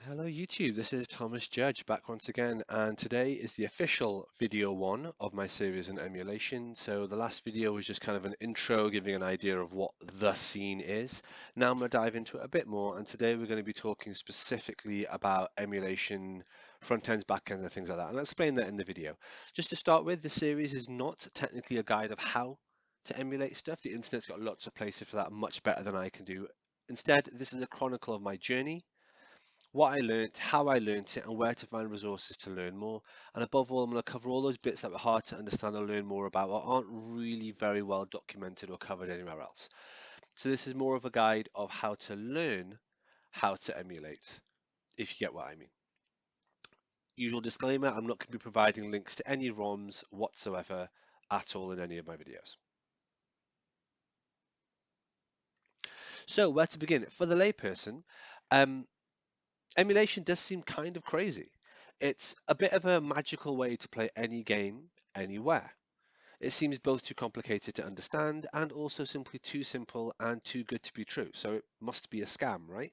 Hello YouTube, this is Thomas Judge back once again, and today is the official video one of my series on emulation. So the last video was just kind of an intro giving an idea of what the scene is. Now I'm going to dive into it a bit more, and today we're going to be talking specifically about emulation, front ends, back ends, and things like that. And I'll explain that in the video. Just to start with, the series is not technically a guide of how to emulate stuff. The internet's got lots of places for that, much better than I can do. Instead, this is a chronicle of my journey, what I learnt, how I learnt it, and where to find resources to learn more. And above all, I'm going to cover all those bits that were hard to understand or learn more about or aren't really very well documented or covered anywhere else. So this is more of a guide of how to learn how to emulate, if you get what I mean. Usual disclaimer, I'm not going to be providing links to any ROMs whatsoever at all in any of my videos. So where to begin? For the layperson, um, emulation does seem kind of crazy. It's a bit of a magical way to play any game anywhere. It seems both too complicated to understand and also simply too simple and too good to be true. So it must be a scam, right?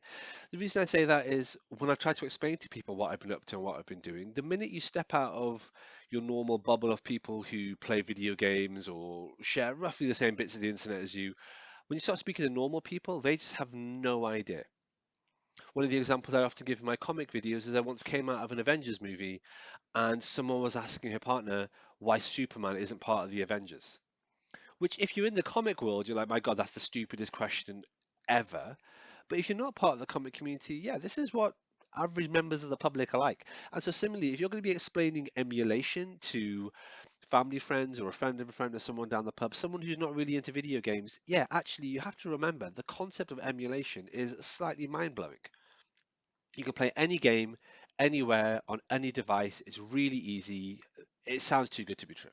The reason I say that is when I try to explain to people what I've been up to and what I've been doing, the minute you step out of your normal bubble of people who play video games or share roughly the same bits of the internet as you, when you start speaking to normal people, they just have no idea. One of the examples I often give in my comic videos is I once came out of an Avengers movie and someone was asking her partner why Superman isn't part of the Avengers. Which, if you're in the comic world, you're like, my God, that's the stupidest question ever. But if you're not part of the comic community, yeah, this is what average members of the public are like. And so, similarly, if you're going to be explaining emulation to family friends or a friend of a friend or someone down the pub, someone who's not really into video games, yeah, actually, you have to remember the concept of emulation is slightly mind blowing. You can play any game, anywhere, on any device. It's really easy. It sounds too good to be true.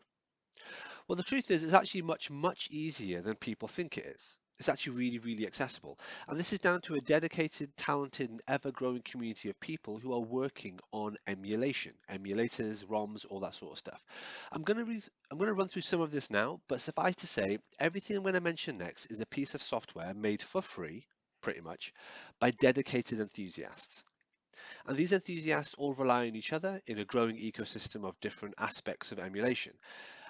Well, the truth is, it's actually much, much easier than people think it is. It's actually really, really accessible. And this is down to a dedicated, talented, and ever-growing community of people who are working on emulation, emulators, ROMs, all that sort of stuff. I'm going to run through some of this now, but suffice to say, everything I'm going to mention next is a piece of software made for free, pretty much, by dedicated enthusiasts. And these enthusiasts all rely on each other in a growing ecosystem of different aspects of emulation.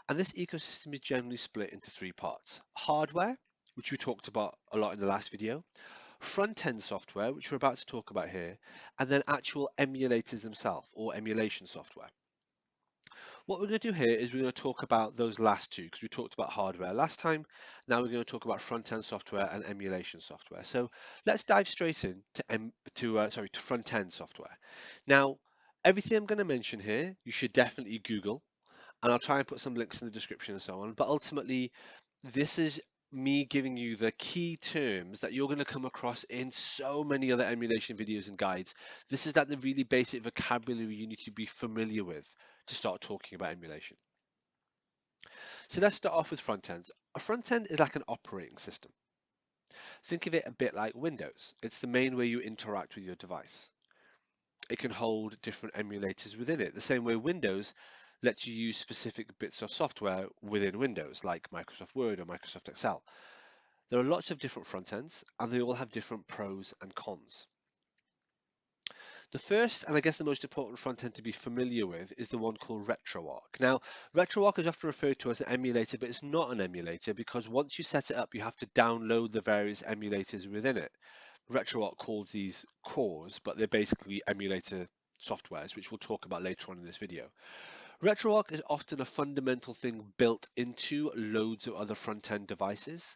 And this ecosystem is generally split into three parts: hardware, which we talked about a lot in the last video, front end software, which we're about to talk about here, and then actual emulators themselves or emulation software. What we're going to do here is we're going to talk about those last two because we talked about hardware last time. Now we're going to talk about front end software and emulation software. So let's dive straight in to front end software. Now, everything I'm going to mention here, you should definitely Google, and I'll try and put some links in the description and so on. But ultimately, this is me giving you the key terms that you're going to come across in so many other emulation videos and guides. This is that the really basic vocabulary you need to be familiar with to start talking about emulation. So let's start off with front ends. A front end is like an operating system. Think of it a bit like Windows. It's the main way you interact with your device. It can hold different emulators within it, the same way Windows lets you use specific bits of software within Windows, like Microsoft Word or Microsoft Excel. There are lots of different front ends, and they all have different pros and cons. The first, and I guess the most important front end to be familiar with, is the one called RetroArch. Now, RetroArch is often referred to as an emulator, but it's not an emulator because once you set it up, you have to download the various emulators within it. RetroArch calls these cores, but they're basically emulator softwares, which we'll talk about later on in this video. RetroArch is often a fundamental thing built into loads of other front-end devices.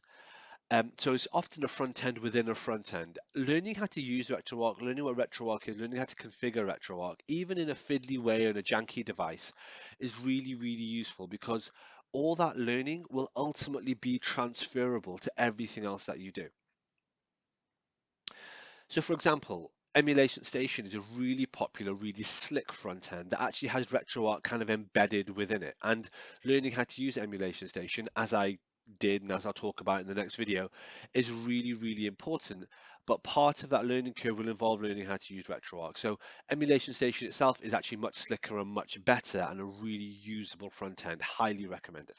So it's often a front end within a front end. Learning how to use RetroArch, learning what RetroArch is, learning how to configure RetroArch, even in a fiddly way on a janky device, is really, really useful because all that learning will ultimately be transferable to everything else that you do. So for example, Emulation Station is a really popular, really slick front end that actually has RetroArch kind of embedded within it. And learning how to use Emulation Station, as I did and as I'll talk about in the next video, is really, really important. But part of that learning curve will involve learning how to use RetroArch. So Emulation Station itself is actually much slicker and much better and a really usable front end. Highly recommended.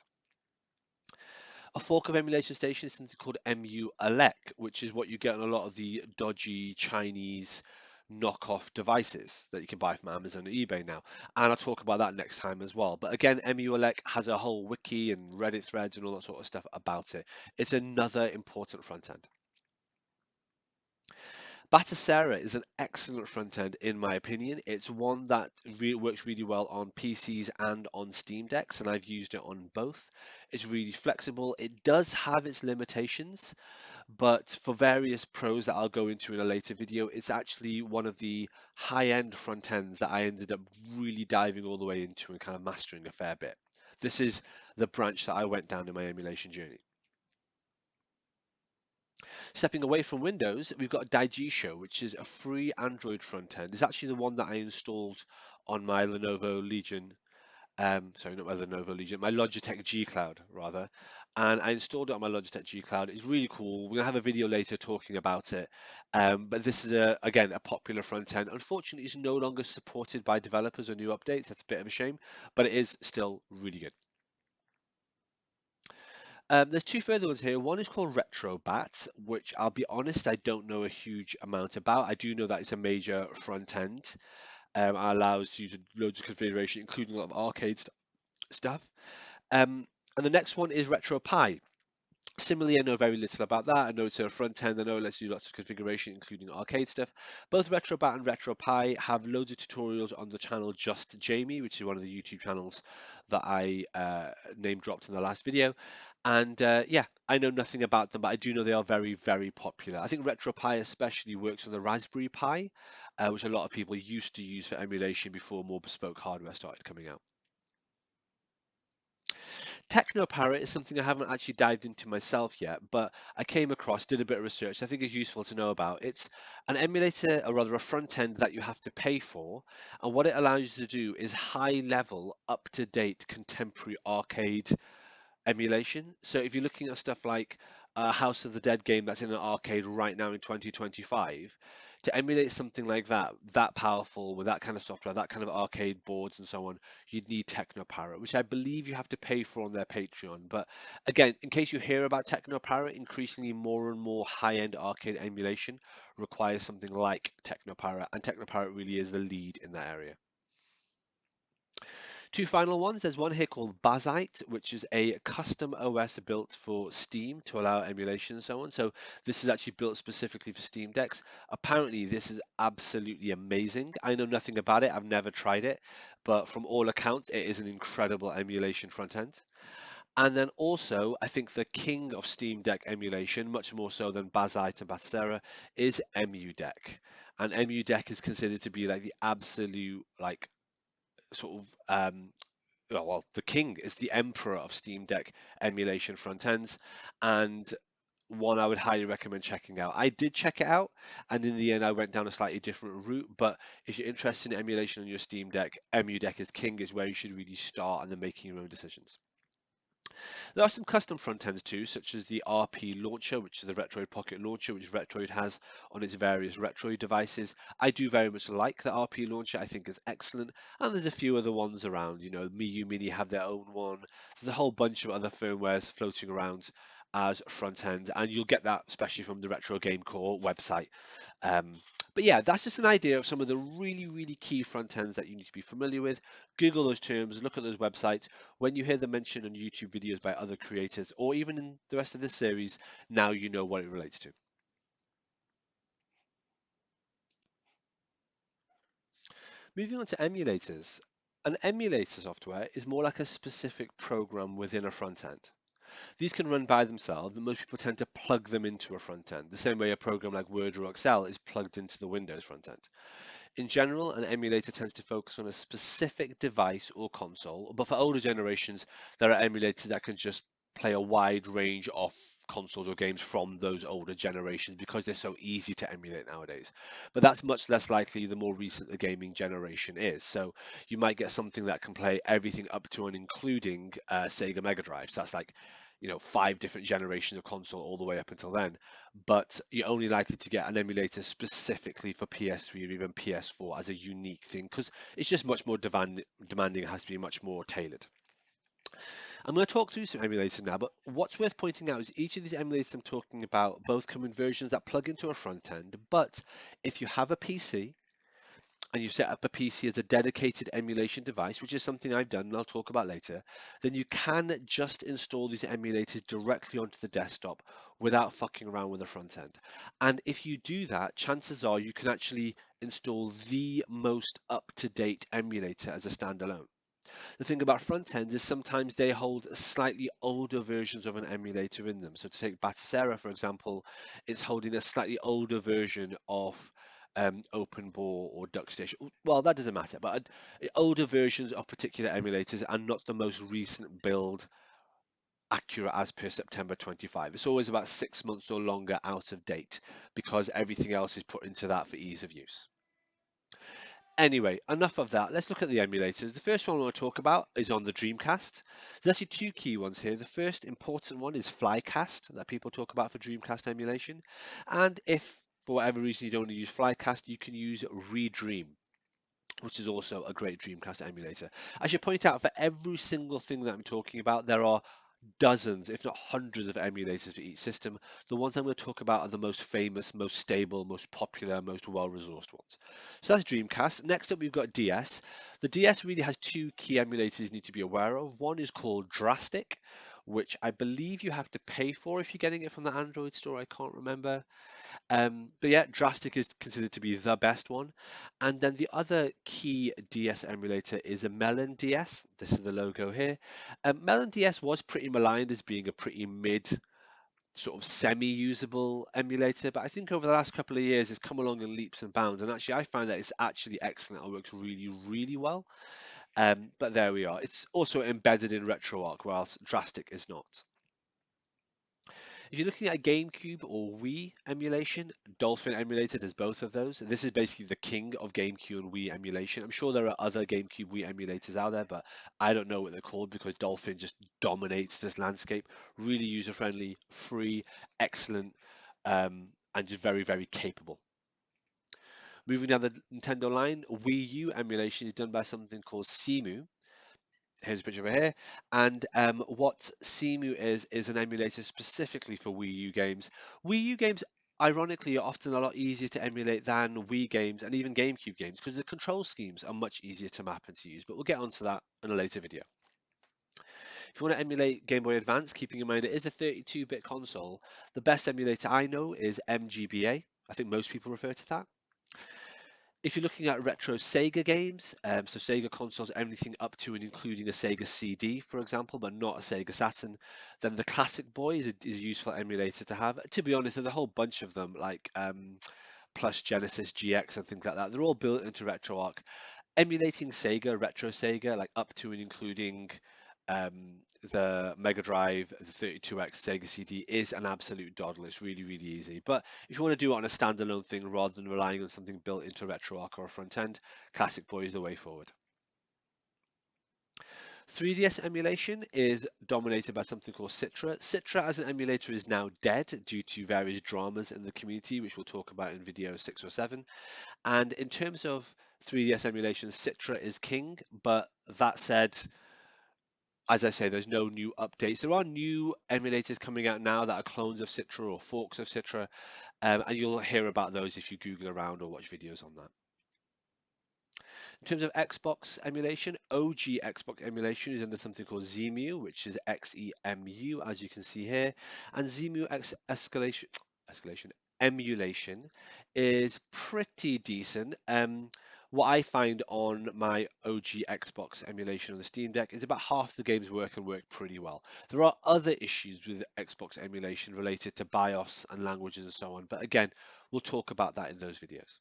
A fork of Emulation Station is something called Emulate, which is what you get on a lot of the dodgy Chinese knockoff devices that you can buy from Amazon or eBay now. And I'll talk about that next time as well. But again, Emulate has a whole wiki and Reddit threads and all that sort of stuff about it. It's another important front end. Batocera is an excellent front end in my opinion. It's one that works really well on PCs and on Steam Decks, and I've used it on both. It's really flexible. It does have its limitations, but for various pros that I'll go into in a later video, it's actually one of the high-end front ends that I ended up really diving all the way into and kind of mastering a fair bit. This is the branch that I went down in my emulation journey. Stepping away from Windows, we've got Show, which is a free Android front end. It's actually the one that I installed on my Lenovo Legion. Sorry, not my Lenovo Legion, my Logitech G Cloud rather. And I installed it on my Logitech G Cloud. It's really cool. We're gonna have a video later talking about it. But this is again a popular front end. Unfortunately, it's no longer supported by developers or new updates. That's a bit of a shame, but it is still really good. There's two further ones here. One is called RetroBat, which I'll be honest, I don't know a huge amount about. I do know that it's a major front end. Allows you to loads of configuration, including a lot of arcade stuff. And the next one is RetroPie. Similarly, I know very little about that. I know it's a front end. I know it lets you do lots of configuration, including arcade stuff. Both RetroBat and RetroPie have loads of tutorials on the channel Just Jamie, which is one of the YouTube channels that I name dropped in the last video. And yeah, I know nothing about them, but I do know they are very, very popular. I think RetroPie especially works on the Raspberry Pi, which a lot of people used to use for emulation before more bespoke hardware started coming out. Technoparrot is something I haven't actually dived into myself yet, but I came across, did a bit of research. I think it's useful to know about. It's an emulator, or rather a front end that you have to pay for, and what it allows you to do is high level, up to date, contemporary arcade emulation. So if you're looking at stuff like a House of the Dead game that's in an arcade right now in 2025, to emulate something like that, that powerful with that kind of software, that kind of arcade boards and so on, you'd need Technoparrot, which I believe you have to pay for on their Patreon. But again, in case you hear about Technoparrot, increasingly more and more high-end arcade emulation requires something like Technoparrot, and Technoparrot really is the lead in that area. Two final ones. There's one here called Bazite, which is a custom OS built for Steam to allow emulation and so on. So this is actually built specifically for Steam Decks. Apparently, this is absolutely amazing. I know nothing about it. I've never tried it, but from all accounts, it is an incredible emulation front end. And then also, I think the king of Steam Deck emulation, much more so than Bazite and Batocera, is EmuDeck. And EmuDeck is considered to be like the absolute like sort of well, the king is the emperor of Steam Deck emulation front ends, and one I would highly recommend checking out. I did check it out, and in the end, I went down a slightly different route. But if you're interested in emulation on your Steam Deck, EmuDeck is king, is where you should really start, and then making your own decisions. There are some custom front ends too, such as the RP Launcher, which is the Retroid Pocket Launcher, which Retroid has on its various Retroid devices. I do very much like the RP Launcher. I think it's excellent. And there's a few other ones around. You know, Miyu Mini have their own one. There's a whole bunch of other firmwares floating around as front ends, and you'll get that especially from the Retro Game Core website. But yeah, that's just an idea of some of the really, really key front ends that you need to be familiar with. Google those terms, look at those websites. When you hear them mentioned on YouTube videos by other creators, or even in the rest of this series, now you know what it relates to. Moving on to emulators. An emulator software is more like a specific program within a front end. These can run by themselves, and most people tend to plug them into a front end, the same way a program like Word or Excel is plugged into the Windows front end. In general, an emulator tends to focus on a specific device or console, but for older generations, there are emulators that can just play a wide range of consoles or games from those older generations because they're so easy to emulate nowadays. But that's much less likely the more recent the gaming generation is. So you might get something that can play everything up to and including Sega Mega Drives. That's like, you know, 5 different generations of console all the way up until then, but you're only likely to get an emulator specifically for PS3 or even PS4 as a unique thing because it's just much more demanding. It has to be much more tailored. I'm going to talk through some emulators now, but what's worth pointing out is each of these emulators I'm talking about both come in versions that plug into a front end, but if you have a PC and you set up a PC as a dedicated emulation device, which is something I've done and I'll talk about later, then you can just install these emulators directly onto the desktop without fucking around with the front end. And if you do that, chances are you can actually install the most up-to-date emulator as a standalone. The thing about front ends is sometimes they hold slightly older versions of an emulator in them. So to take Batacera, for example, it's holding a slightly older version of OpenBore or DuckStation. Well, that doesn't matter, but older versions of particular emulators are not the most recent build accurate as per September 25. It's always about 6 months or longer out of date because everything else is put into that for ease of use. Anyway, enough of that. Let's look at the emulators. The first one I want to talk about is on the Dreamcast. There's actually two key ones here. The first important one is Flycast that people talk about for Dreamcast emulation. And if for whatever reason you don't want to use Flycast, you can use Redream, which is also a great Dreamcast emulator. I should point out for every single thing that I'm talking about, there are dozens, if not hundreds of emulators for each system. The ones I'm going to talk about are the most famous, most stable, most popular, most well-resourced ones. So that's Dreamcast. Next up, we've got DS. The DS really has two key emulators you need to be aware of. One is called Drastic, which I believe you have to pay for if you're getting it from the Android store. I can't remember. But yeah, Drastic is considered to be the best one. And then the other key DS emulator is a Melon DS. This is the logo here. Melon DS was pretty maligned as being a pretty mid, sort of semi-usable emulator, but I think over the last couple of years it's come along in leaps and bounds. And actually, I find that it's actually excellent. It works really, really well. But there we are. It's also embedded in RetroArch, whilst Drastic is not. If you're looking at GameCube or Wii emulation, Dolphin Emulator does both of those. And this is basically the king of GameCube and Wii emulation. I'm sure there are other GameCube Wii emulators out there, but I don't know what they're called because Dolphin just dominates this landscape. Really user-friendly, free, excellent, and just very, very capable. Moving down the Nintendo line, Wii U emulation is done by something called Cemu. Here's a picture over here. And what Cemu is an emulator specifically for Wii U games. Wii U games, ironically, are often a lot easier to emulate than Wii games and even GameCube games because the control schemes are much easier to map and to use. But we'll get onto that in a later video. If you want to emulate Game Boy Advance, keeping in mind it is a 32-bit console, the best emulator I know is MGBA. I think most people refer to that. If you're looking at retro Sega games, so Sega consoles, everything up to and including a Sega CD, for example, but not a Sega Saturn, then the Classic Boy is a useful emulator to have. To be honest, there's a whole bunch of them, like Plus Genesis GX and things like that. They're all built into RetroArch. Emulating Sega, retro Sega, like up to and including the Mega Drive, the 32X Sega CD is an absolute doddle. It's really, really easy. But if you want to do it on a standalone thing rather than relying on something built into RetroArch or a front end, Classic Boy is the way forward. 3DS emulation is dominated by something called Citra. Citra as an emulator is now dead due to various dramas in the community, which we'll talk about in video 6 or 7. And in terms of 3DS emulation, Citra is king. But that said, as I say, there's no new updates. There are new emulators coming out now that are clones of Citra or forks of Citra, and you'll hear about those if you Google around or watch videos on that. In terms of Xbox emulation, OG Xbox emulation is under something called Xemu, which is XEMU, as you can see here. And escalation emulation is pretty decent. What I find on my OG Xbox emulation on the Steam Deck is about half the games work and work pretty well. There are other issues with Xbox emulation related to BIOS and languages and so on, but again, we'll talk about that in those videos.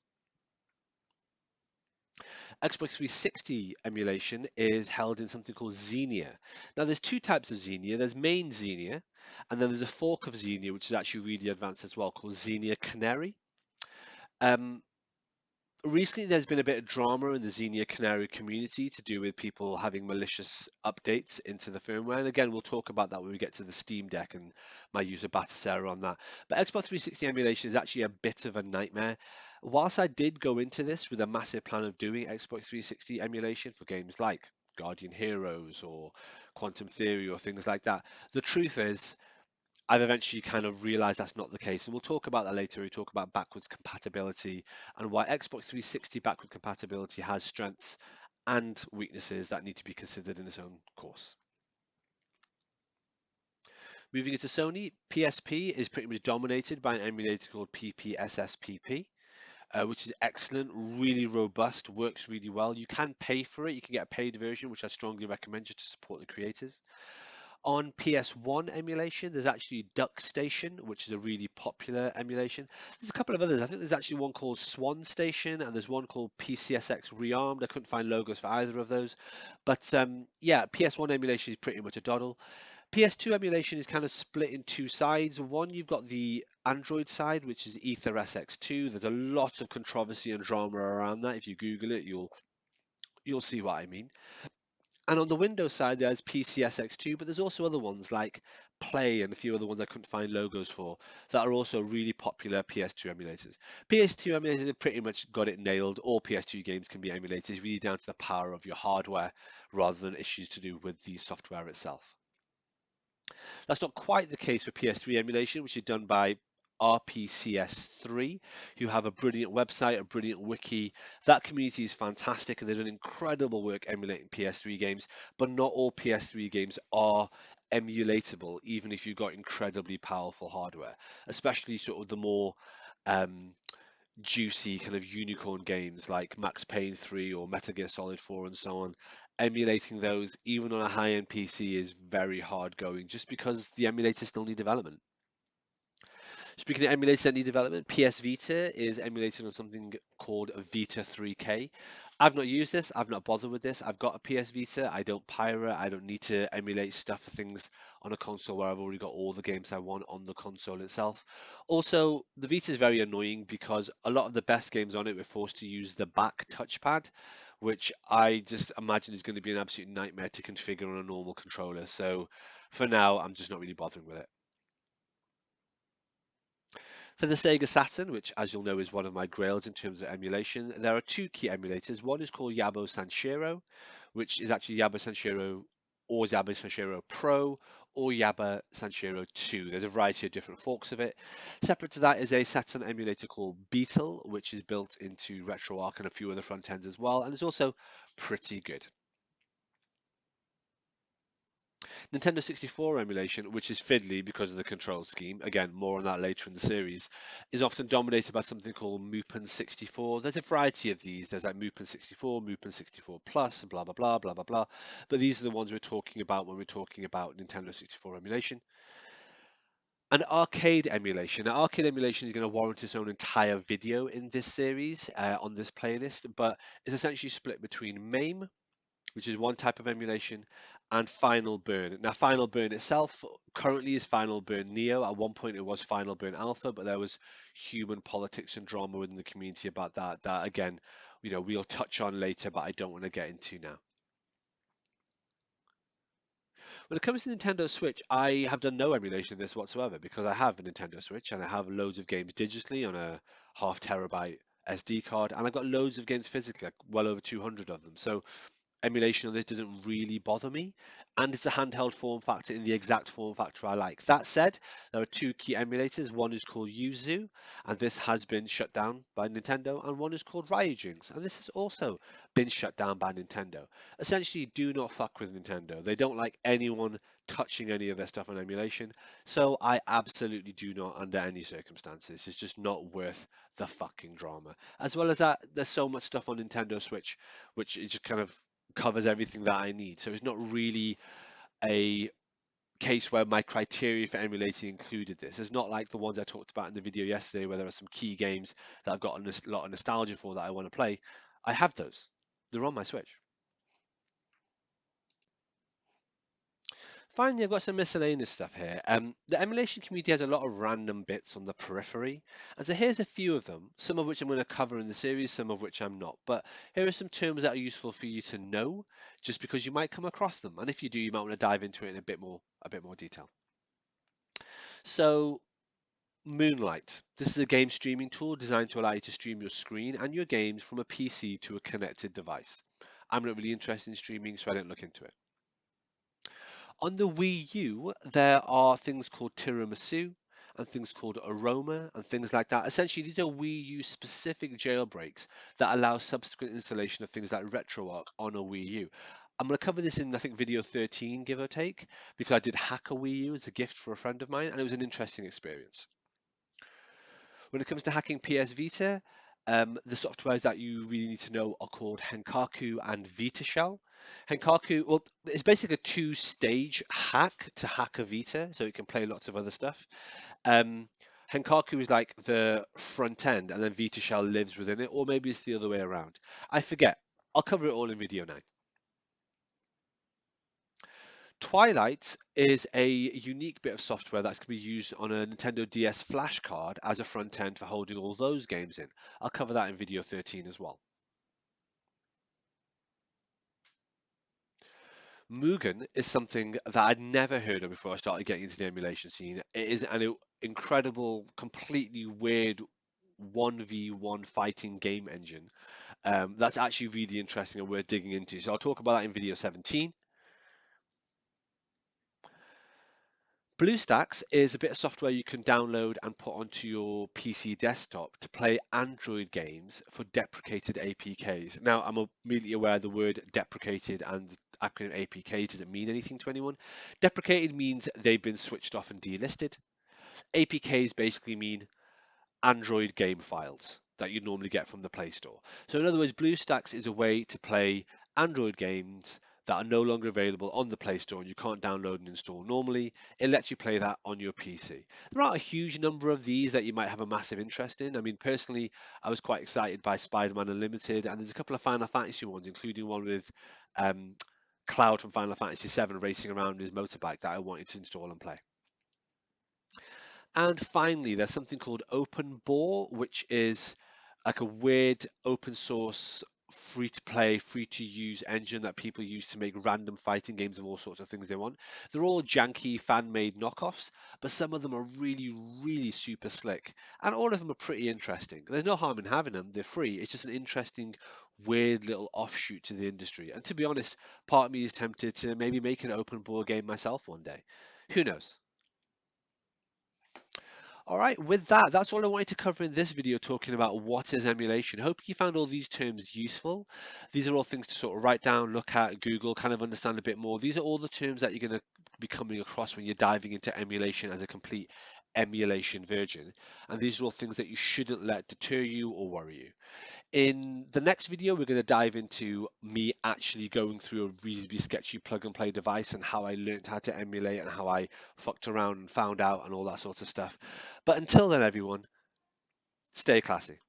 Xbox 360 emulation is held in something called Xenia. Now, there's two types of Xenia. There's main Xenia, and then there's a fork of Xenia, which is actually really advanced as well, called Xenia Canary. Um, Recently, there's been a bit of drama in the Xenia Canary community to do with people having malicious updates into the firmware. And again, we'll talk about that when we get to the Steam Deck and my use of Batacera on that. But Xbox 360 emulation is actually a bit of a nightmare. Whilst I did go into this with a massive plan of doing Xbox 360 emulation for games like Guardian Heroes or Quantum Theory or things like that, the truth is I've eventually kind of realized that's not the case. And we'll talk about that later. We talk about backwards compatibility and why Xbox 360 backward compatibility has strengths and weaknesses that need to be considered in its own course. Moving into Sony, PSP is pretty much dominated by an emulator called PPSSPP, which is excellent, really robust, works really well. You can pay for it. You can get a paid version, which I strongly recommend just to support the creators. On PS1 emulation, there's actually Duck Station, which is a really popular emulation. There's a couple of others. I think there's actually one called Swan Station, and there's one called PCSX Rearmed. I couldn't find logos for either of those. But yeah, PS1 emulation is pretty much a doddle. PS2 emulation is kind of split in two sides. One, you've got the Android side, which is Ether SX2. There's a lot of controversy and drama around that. If you Google it, you'll see what I mean. And on the Windows side, there's PCSX2, but there's also other ones like Play and a few other ones I couldn't find logos for that are also really popular PS2 emulators. PS2 emulators have pretty much got it nailed. All PS2 games can be emulated. It's really down to the power of your hardware rather than issues to do with the software itself. That's not quite the case for PS3 emulation, which is done by RPCS3, who have a brilliant website, a brilliant wiki. That community is fantastic and they've done incredible work emulating PS3 games, but not all PS3 games are emulatable, even if you've got incredibly powerful hardware, especially sort of the more um, juicy kind of unicorn games like Max Payne 3 or Metal Gear Solid 4 and so on. Emulating those, even on a high-end PC, is very hard going just because the emulators still need development. Speaking of emulators that need development, PS Vita is emulated on something called Vita 3K. I've not used this, I've not bothered with this. I've got a PS Vita, I don't pirate, I don't need to emulate stuff for things on a console where I've already got all the games I want on the console itself. Also, the Vita is very annoying because a lot of the best games on it we're forced to use the back touchpad, which I just imagine is going to be an absolute nightmare to configure on a normal controller. So for now, I'm just not really bothering with it. For the Sega Saturn, which as you'll know is one of my grails in terms of emulation, there are two key emulators. One is called Yabo Sanshiro, which is actually Yabo Sanshiro or Yabo Sanshiro Pro or Yaba Sanshiro 2. There's a variety of different forks of it. Separate to that is a Saturn emulator called Beetle, which is built into RetroArch and a few other front ends as well, and is also pretty good. Nintendo 64 emulation, which is fiddly because of the control scheme, again, more on that later in the series, is often dominated by something called Mupen 64. There's a variety of these. There's like Mupen 64, Mupen 64 Plus, and blah, blah, blah, blah, blah, blah. But these are the ones we're talking about when we're talking about Nintendo 64 emulation. And arcade emulation. Now, arcade emulation is going to warrant its own entire video in this series, on this playlist, but it's essentially split between MAME, which is one type of emulation, and Final Burn. Now, Final Burn itself currently is Final Burn Neo. At one point, it was Final Burn Alpha, but there was human politics and drama within the community about that. That again, we'll touch on later, but I don't want to get into now. When it comes to Nintendo Switch, I have done no emulation of this whatsoever because I have a Nintendo Switch and I have loads of games digitally on a half terabyte SD card, and I've got loads of games physically, like well over 200 of them. So emulation of this doesn't really bother me, and it's a handheld form factor in the exact form factor I like. That said, there are two key emulators. One is called Yuzu, and this has been shut down by Nintendo, and one is called Ryujinx, and this has also been shut down by Nintendo. Essentially, do not fuck with Nintendo. They don't like anyone touching any of their stuff on emulation, so I absolutely do not, under any circumstances. It's just not worth the fucking drama. As well as that, there's so much stuff on Nintendo Switch which is just kind of covers everything that I need. So it's not really a case where my criteria for emulating included this. It's not like the ones I talked about in the video yesterday, where there are some key games that I've got a lot of nostalgia for that I want to play. I have those. They're on my Switch. Finally, I've got some miscellaneous stuff here. The emulation community has a lot of random bits on the periphery, and so here's a few of them, some of which I'm going to cover in the series, some of which I'm not. But here are some terms that are useful for you to know, just because you might come across them, and if you do, you might want to dive into it in a bit more detail. So, Moonlight. This is a game streaming tool designed to allow you to stream your screen and your games from a PC to a connected device. I'm not really interested in streaming, so I didn't look into it. On the Wii U, there are things called tiramisu and things called aroma and things like that. Essentially, these are Wii U specific jailbreaks that allow subsequent installation of things like RetroArch on a Wii U. I'm going to cover this in, I think, video 13, give or take, because I did hack a Wii U as a gift for a friend of mine, and it was an interesting experience. When it comes to hacking PS Vita, the softwares that you really need to know are called Henkaku and VitaShell. Henkaku, well, it's basically a two-stage hack to hack a Vita, so it can play lots of other stuff. Um, Henkaku is like the front end, and then VitaShell lives within it, or maybe it's the other way around. I forget. I'll cover it all in video 9. Twilight is a unique bit of software that can be used on a Nintendo DS flash card as a front end for holding all those games in. I'll cover that in video 13 as well. Mugen is something that I'd never heard of before I started getting into the emulation scene. It is an incredible, completely weird 1v1 fighting game engine that's actually really interesting and worth digging into. So I'll talk about that in video 17. BlueStacks is a bit of software you can download and put onto your PC desktop to play Android games for deprecated APKs. Now, I'm immediately aware the word deprecated and the acronym APK doesn't mean anything to anyone. Deprecated means they've been switched off and delisted. APKs basically mean Android game files that you normally get from the Play Store. So in other words, BlueStacks is a way to play Android games that are no longer available on the Play Store and you can't download and install normally. It lets you play that on your PC. There aren't a huge number of these that you might have a massive interest in. I mean, personally, I was quite excited by Spider-Man Unlimited, and there's a couple of Final Fantasy ones, including one with um, Cloud from Final Fantasy VII racing around his motorbike that I wanted to install and play. And finally, there's something called Open Bore, which is like a weird open source, free to play, free to use engine that people use to make random fighting games of all sorts of things they want. They're all janky fan made knockoffs, but some of them are really, really super slick. And all of them are pretty interesting. There's no harm in having them, they're free. It's just an interesting, weird little offshoot to the industry. And to be honest, part of me is tempted to maybe make an open bore game myself one day. Who knows? All right, with that, that's all I wanted to cover in this video talking about what is emulation. Hope you found all these terms useful. These are all things to sort of write down, look at, Google, kind of understand a bit more. These are all the terms that you're going to be coming across when you're diving into emulation as a complete emulation virgin. And these are all things that you shouldn't let deter you or worry you. In the next video, we're going to dive into me actually going through a reasonably sketchy plug and play device and how I learned how to emulate and how I fucked around and found out and all that sort of stuff. But until then, everyone, stay classy.